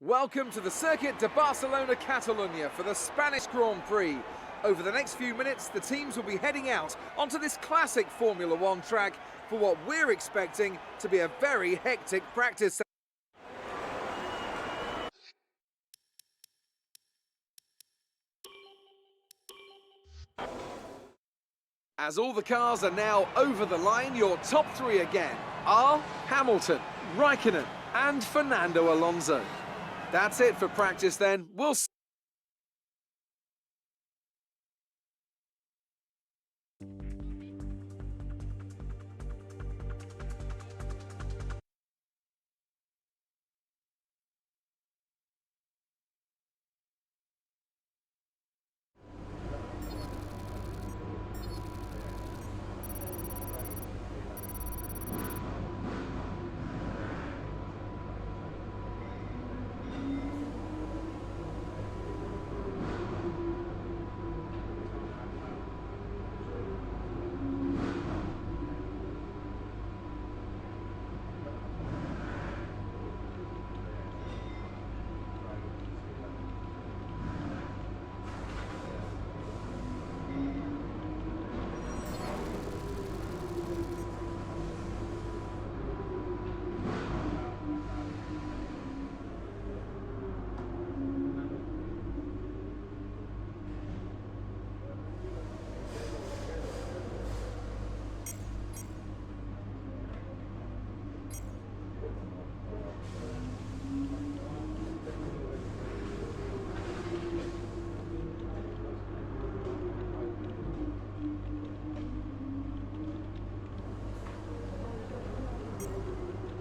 Welcome to the Circuit de Barcelona Catalunya for the Spanish Grand Prix. Over the next few minutes, the teams will be heading out onto this classic Formula One track for what we're expecting to be a very hectic practice. As all the cars are now over the line, your top three again are Hamilton, Raikkonen and Fernando Alonso. That's it for practice then. We'll see.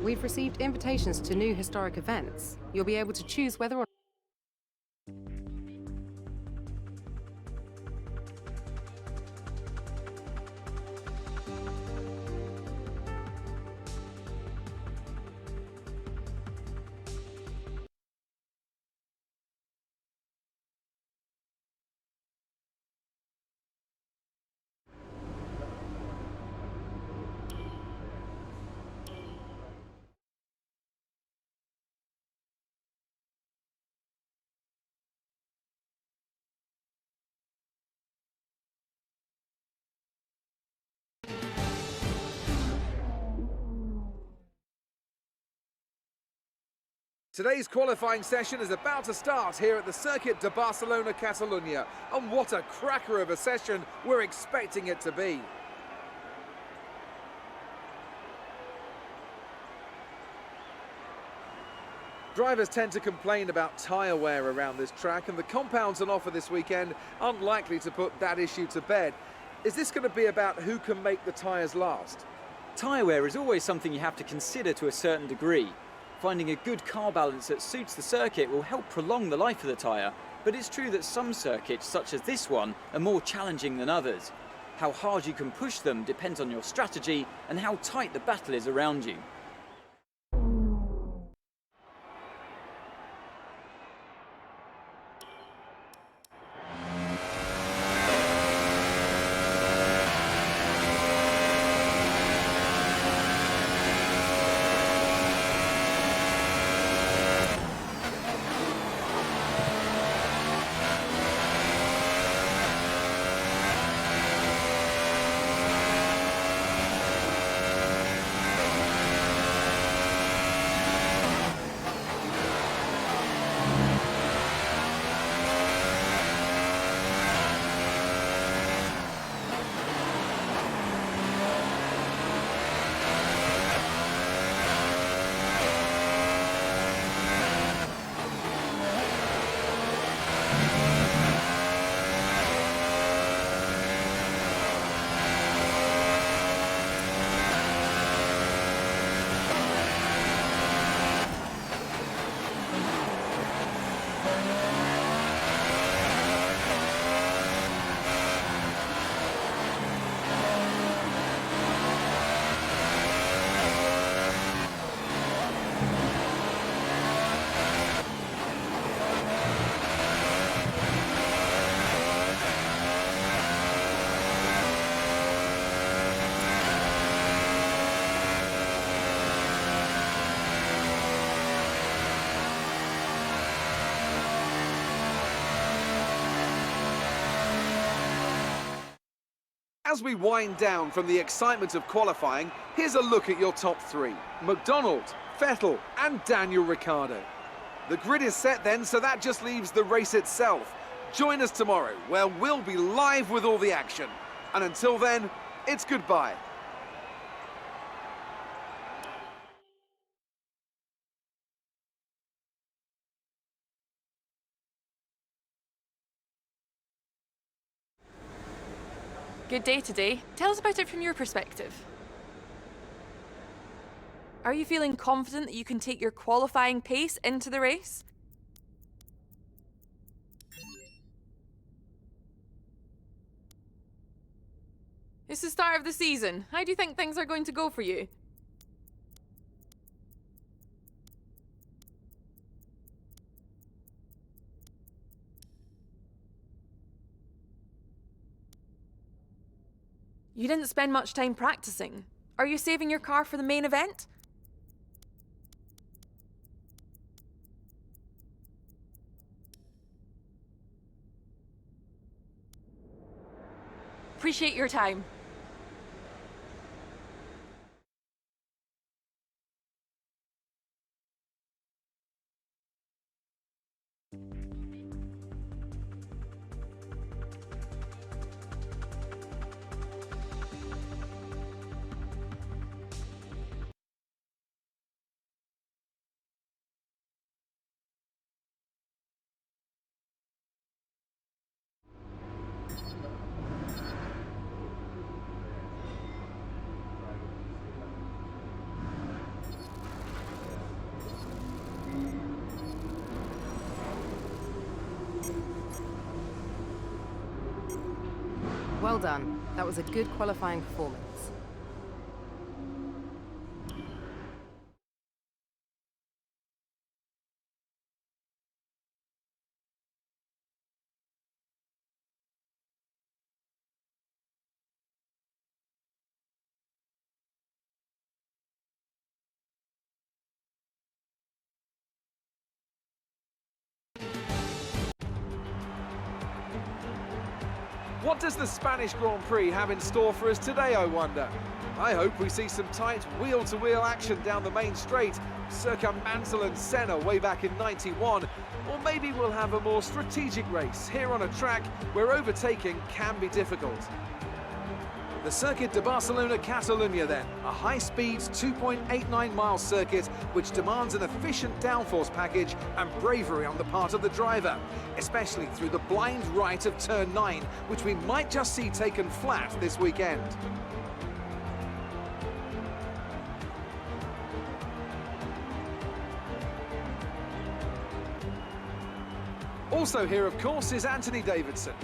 We've received invitations to new historic events. You'll be able to choose whether or Today's qualifying session is about to start here at the Circuit de Barcelona Catalunya, and what a cracker of a session we're expecting it to be. Drivers tend to complain about tyre wear around this track, and the compounds on offer this weekend aren't likely to put that issue to bed. Is this going to be about who can make the tyres last? Tyre wear is always something you have to consider to a certain degree. Finding a good car balance that suits the circuit will help prolong the life of the tyre, but it's true that some circuits, such as this one, are more challenging than others. How hard you can push them depends on your strategy and how tight the battle is around you. As we wind down from the excitement of qualifying, here's a look at your top three. McDonald, Vettel and Daniel Ricciardo. The grid is set then, so that just leaves the race itself. Join us tomorrow, where we'll be live with all the action. And until then, it's goodbye. Good day today. Tell us about it from your perspective. Are you feeling confident that you can take your qualifying pace into the race? It's the start of the season. How do you think things are going to go for you? You didn't spend much time practicing. Are you saving your car for the main event? Appreciate your time. Well done. That was a good qualifying performance. What does the Spanish Grand Prix have in store for us today, I wonder? I hope we see some tight wheel-to-wheel action down the main straight, circa Mansell and Senna way back in '91, or maybe we'll have a more strategic race here on a track where overtaking can be difficult. The Circuit de Barcelona-Catalunya then, a high-speed 2.89-mile circuit which demands an efficient downforce package and bravery on the part of the driver, especially through the blind right of turn 9, which we might just see taken flat this weekend. Also here, of course, is Anthony Davidson.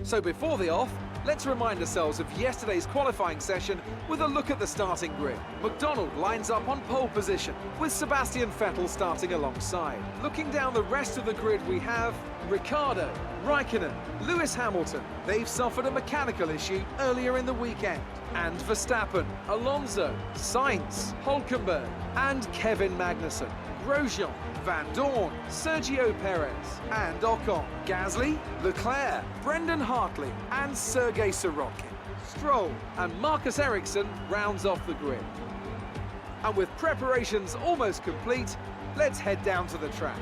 So before the off, let's remind ourselves of yesterday's qualifying session with a look at the starting grid. McDonald lines up on pole position, with Sebastian Vettel starting alongside. Looking down the rest of the grid, we have Ricciardo, Raikkonen, Lewis Hamilton. They've suffered a mechanical issue earlier in the weekend. And Verstappen, Alonso, Sainz, Hülkenberg, and Kevin Magnussen. Grosjean, Van Dorn, Sergio Perez, and Ocon. Gasly, Leclerc, Brendan Hartley, and Sergei Sorokin. Stroll and Marcus Ericsson rounds off the grid. And with preparations almost complete, let's head down to the track.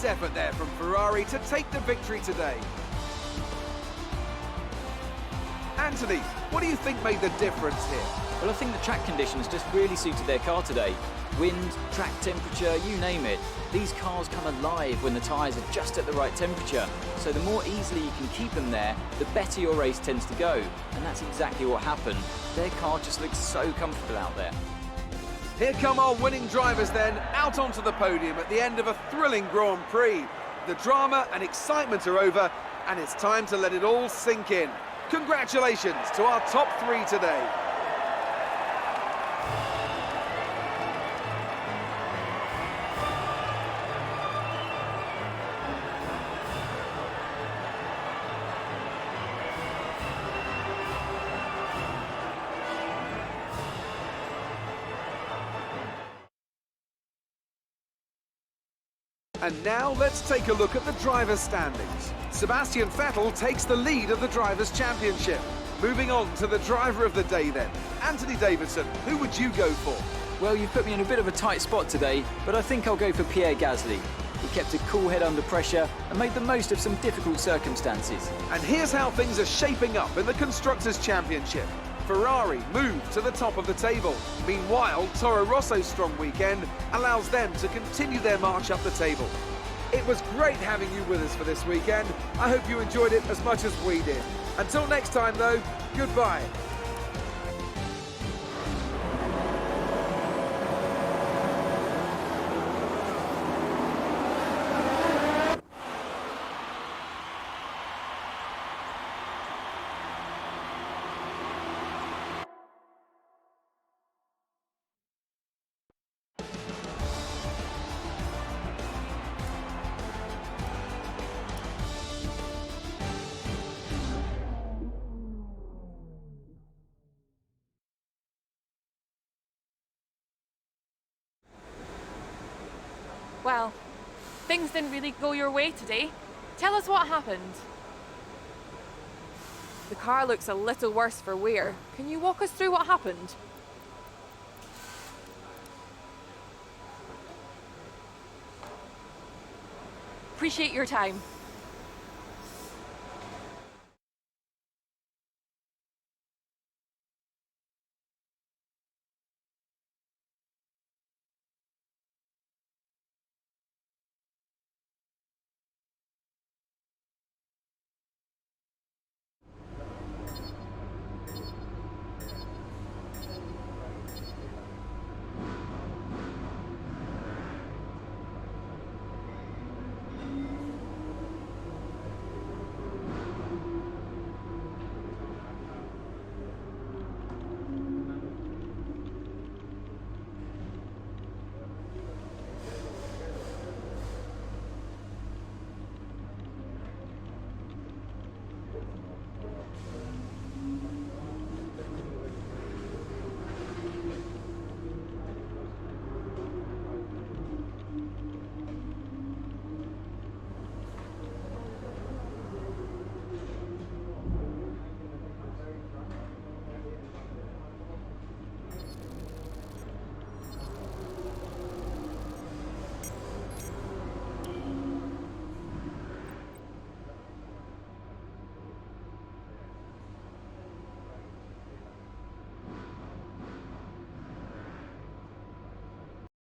Great effort there from Ferrari to take the victory today. Anthony, what do you think made the difference here? Well, I think the track conditions just really suited their car today. Wind, track temperature, you name it. These cars come alive when the tyres are just at the right temperature. So the more easily you can keep them there, the better your race tends to go. And that's exactly what happened. Their car just looks so comfortable out there. Here come our winning drivers then, out onto the podium at the end of a thrilling Grand Prix. The drama and excitement are over, and it's time to let it all sink in. Congratulations to our top three today. And now let's take a look at the drivers' standings. Sebastian Vettel takes the lead of the Drivers' Championship. Moving on to the driver of the day then. Anthony Davidson, who would you go for? Well, you've put me in a bit of a tight spot today, but I think I'll go for Pierre Gasly. He kept a cool head under pressure and made the most of some difficult circumstances. And here's how things are shaping up in the Constructors' Championship. Ferrari move to the top of the table. Meanwhile, Toro Rosso's strong weekend allows them to continue their march up the table. It was great having you with us for this weekend. I hope you enjoyed it as much as we did. Until next time though, goodbye. Well, things didn't really go your way today. Tell us what happened. The car looks a little worse for wear. Can you walk us through what happened? Appreciate your time.